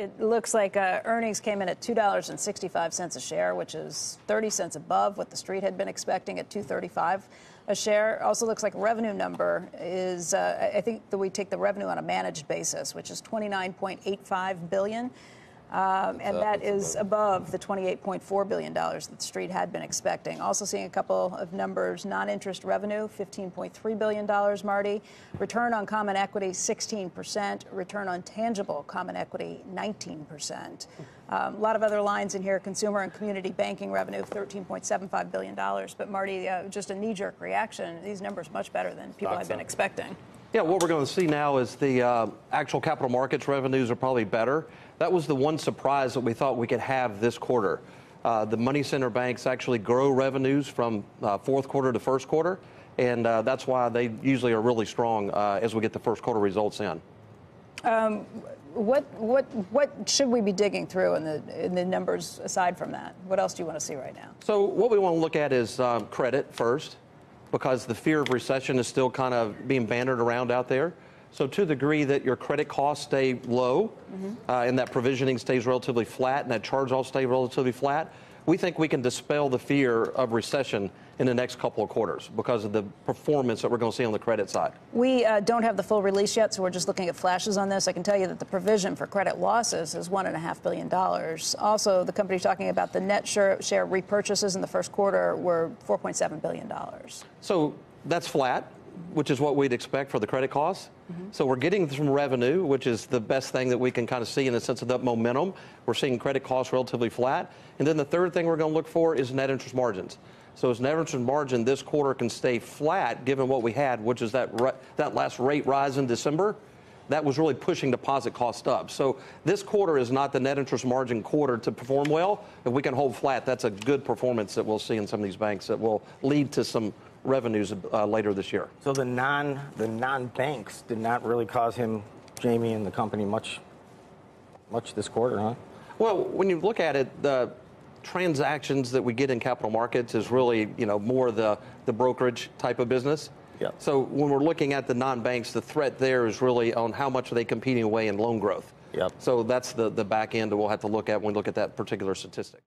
It looks like earnings came in at $2.65 a share, which is 30 cents above what the street had been expecting at $2.35 a share. Also looks like revenue number is, I think that we take the revenue on a managed basis, which is $29.85 billion. And that is above the $28.4 billion that the street had been expecting. Also seeing a couple of numbers. Non-interest revenue, $15.3 billion, Marty. Return on common equity, 16%. Return on tangible common equity, 19%. A lot of other lines in here. Consumer and community banking revenue, $13.75 billion. But, Marty, just a knee-jerk reaction. These numbers much better than people had been expecting. Yeah, what we're going to see now is the actual capital markets revenues are probably better. That was the one surprise that we thought we could have this quarter. The money center banks actually grow revenues from fourth quarter to first quarter, and that's why they usually are really strong as we get the first quarter results in. What should we be digging through in the numbers aside from that? What else do you want to see right now? So what we want to look at is credit first, because the fear of recession is still kind of being bandied around out there. So to the degree that your credit costs stay low and that provisioning stays relatively flat and that charge-offs stay relatively flat, we think we can dispel the fear of recession in the next couple of quarters because of the performance that we're going to see on the credit side. We don't have the full release yet, so we're just looking at flashes on this. I can tell you that the provision for credit losses is $1.5 billion. Also, the company's talking about the net share repurchases in the first quarter were $4.7 billion. So that's flat, which is what we'd expect for the credit costs. So we're getting some revenue, which is the best thing that we can kind of see in the sense of that momentum. We're seeing credit costs relatively flat. And then the third thing we're going to look for is net interest margins. So as net interest margin this quarter can stay flat, given what we had, which is that last rate rise in December, that was really pushing deposit costs up. So this quarter is not the net interest margin quarter to perform well. If we can hold flat, that's a good performance that we'll see in some of these banks that will lead to some revenues later this year. So the non-banks did not really cause Jamie and the company much this quarter, huh? Well, when you look at it, the transactions that we get in capital markets is really, more the brokerage type of business. Yep. So when we're looking at the non-banks, the threat there is really on how much are they competing away in loan growth. Yep. So that's the back end that we'll have to look at when we look at that particular statistic.